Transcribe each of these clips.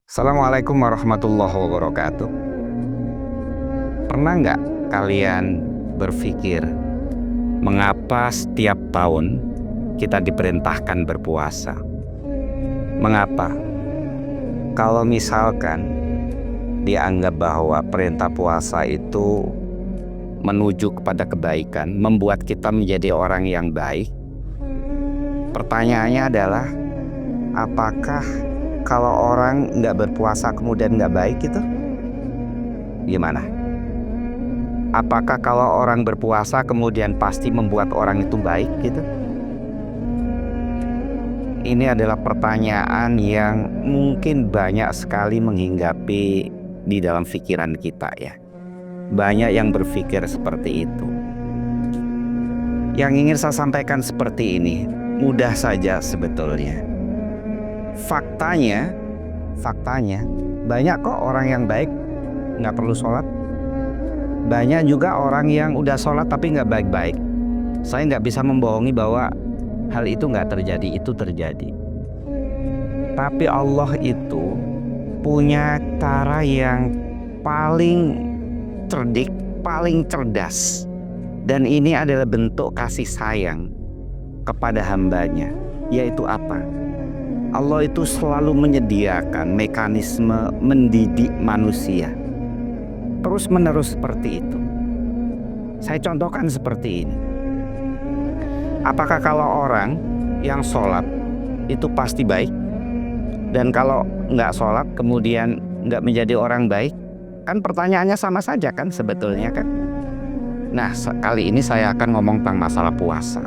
Assalamualaikum warahmatullahi wabarakatuh. Pernah nggak kalian berpikir mengapa setiap tahun kita diperintahkan berpuasa? Mengapa? Kalau misalkan dianggap bahwa perintah puasa itu menuju kepada kebaikan, membuat kita menjadi orang yang baik, pertanyaannya adalah apakah kalau orang nggak berpuasa kemudian nggak baik gitu? Gimana? Apakah kalau orang berpuasa kemudian pasti membuat orang itu baik gitu? Ini adalah pertanyaan yang mungkin banyak sekali menghinggapi di dalam pikiran kita ya. Banyak yang berpikir seperti itu. Yang ingin saya sampaikan seperti ini, mudah saja sebetulnya. Faktanya banyak kok orang yang baik nggak perlu sholat. Banyak juga orang yang udah sholat tapi nggak baik-baik. Saya nggak bisa membohongi bahwa hal itu nggak terjadi, itu terjadi. Tapi Allah itu punya cara yang paling cerdik, paling cerdas. Dan ini adalah bentuk kasih sayang kepada hambanya. Yaitu apa? Allah itu selalu menyediakan mekanisme mendidik manusia terus menerus seperti itu. Saya contohkan seperti ini. Apakah kalau orang yang sholat itu pasti baik? Dan kalau nggak sholat kemudian nggak menjadi orang baik? Kan pertanyaannya sama saja kan sebetulnya kan? Nah kali ini saya akan ngomong tentang masalah puasa.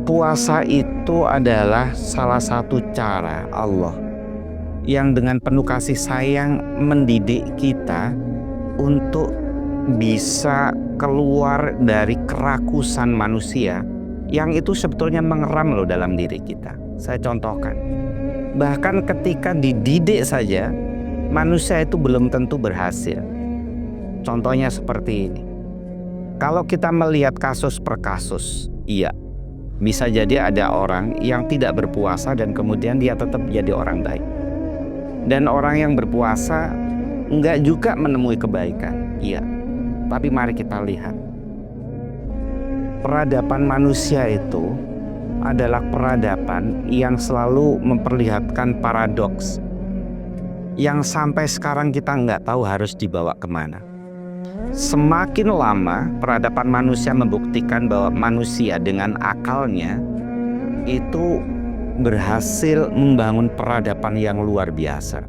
Puasa itu adalah salah satu cara Allah yang dengan penuh kasih sayang mendidik kita untuk bisa keluar dari kerakusan manusia yang itu sebetulnya mengeram loh dalam diri kita. Saya contohkan. Bahkan ketika dididik saja manusia itu belum tentu berhasil. Contohnya seperti ini. Kalau kita melihat kasus per kasus, iya, bisa jadi ada orang yang tidak berpuasa dan kemudian dia tetap jadi orang baik. Dan orang yang berpuasa enggak juga menemui kebaikan. Iya. Tapi mari kita lihat. Peradaban manusia itu adalah peradaban yang selalu memperlihatkan paradoks. Yang sampai sekarang kita enggak tahu harus dibawa kemana. Semakin lama peradaban manusia membuktikan bahwa manusia dengan akalnya itu berhasil membangun peradaban yang luar biasa.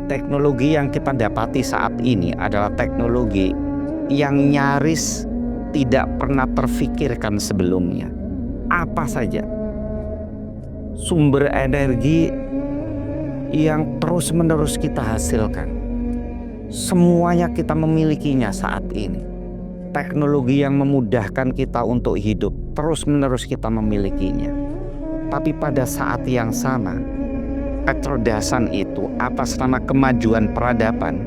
Teknologi yang kita dapati saat ini adalah teknologi yang nyaris tidak pernah terfikirkan sebelumnya. Apa saja? Sumber energi yang terus-menerus kita hasilkan. Semuanya kita memilikinya saat ini. Teknologi yang memudahkan kita untuk hidup, terus-menerus kita memilikinya. Tapi pada saat yang sama, kecerdasan itu atas nama kemajuan peradaban,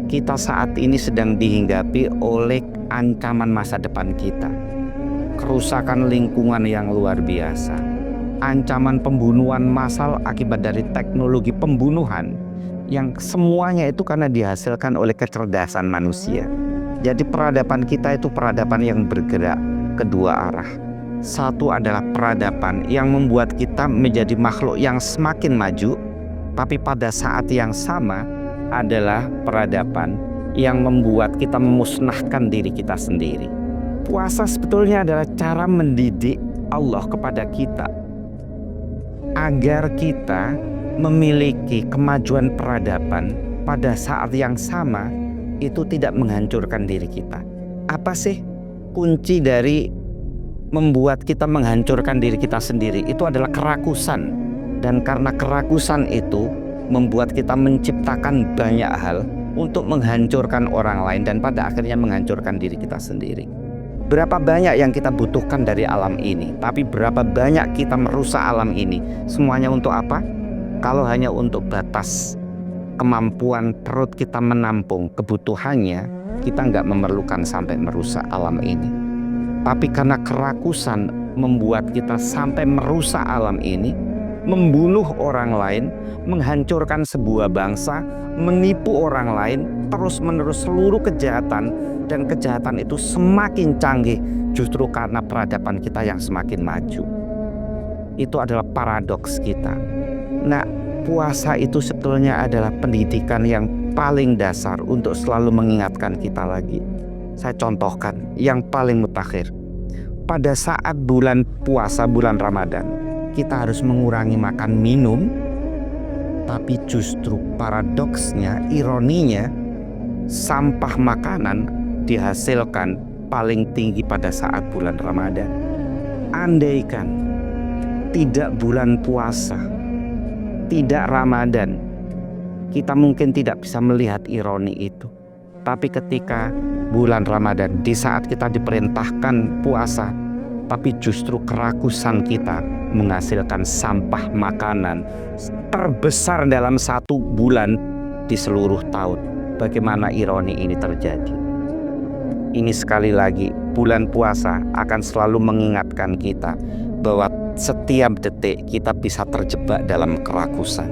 kita saat ini sedang dihinggapi oleh ancaman masa depan kita. Kerusakan lingkungan yang luar biasa. Ancaman pembunuhan massal akibat dari teknologi pembunuhan yang semuanya itu karena dihasilkan oleh kecerdasan manusia. Jadi peradaban kita itu peradaban yang bergerak kedua arah. Satu adalah peradaban yang membuat kita menjadi makhluk yang semakin maju, tapi pada saat yang sama adalah peradaban yang membuat kita memusnahkan diri kita sendiri. Puasa sebetulnya adalah cara mendidik Allah kepada kita agar kita memiliki kemajuan peradaban pada saat yang sama itu tidak menghancurkan diri kita. Apa sih kunci dari membuat kita menghancurkan diri kita sendiri? Itu adalah kerakusan. Dan karena kerakusan itu membuat kita menciptakan banyak hal untuk menghancurkan orang lain dan pada akhirnya menghancurkan diri kita sendiri. Berapa banyak yang kita butuhkan dari alam ini, tapi berapa banyak kita merusak alam ini. Semuanya untuk apa? Kalau hanya untuk batas kemampuan perut kita menampung kebutuhannya, kita nggak memerlukan sampai merusak alam ini. Tapi karena kerakusan membuat kita sampai merusak alam ini, membunuh orang lain, menghancurkan sebuah bangsa, menipu orang lain, terus-menerus seluruh kejahatan, dan kejahatan itu semakin canggih justru karena peradaban kita yang semakin maju. Itu adalah paradoks kita. Nah, puasa itu sebetulnya adalah pendidikan yang paling dasar untuk selalu mengingatkan kita lagi. Saya contohkan yang paling mutakhir. Pada saat bulan puasa, bulan Ramadan, kita harus mengurangi makan minum, tapi justru paradoksnya, ironinya, sampah makanan dihasilkan paling tinggi pada saat bulan Ramadan. Andaikan tidak bulan puasa, tidak Ramadan, kita mungkin tidak bisa melihat ironi itu. Tapi ketika bulan Ramadan, di saat kita diperintahkan puasa, tapi justru kerakusan kita menghasilkan sampah makanan terbesar dalam satu bulan di seluruh tahun. Bagaimana ironi ini terjadi? Ini sekali lagi, bulan puasa akan selalu mengingatkan kita bahwa setiap detik kita bisa terjebak dalam kerakusan.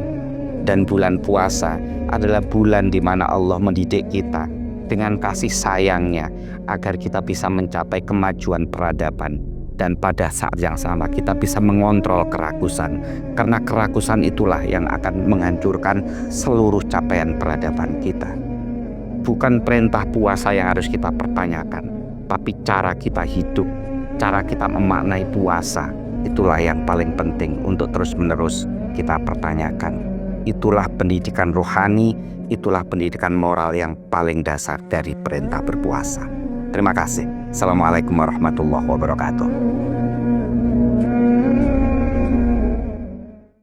Dan bulan puasa adalah bulan di mana Allah mendidik kita dengan kasih sayangnya agar kita bisa mencapai kemajuan peradaban. Dan pada saat yang sama kita bisa mengontrol kerakusan, karena kerakusan itulah yang akan menghancurkan seluruh capaian peradaban kita. Bukan perintah puasa yang harus kita pertanyakan, tapi cara kita hidup, cara kita memaknai puasa, itulah yang paling penting untuk terus-menerus kita pertanyakan. Itulah pendidikan rohani, itulah pendidikan moral yang paling dasar dari perintah berpuasa. Terima kasih. Assalamualaikum warahmatullahi wabarakatuh.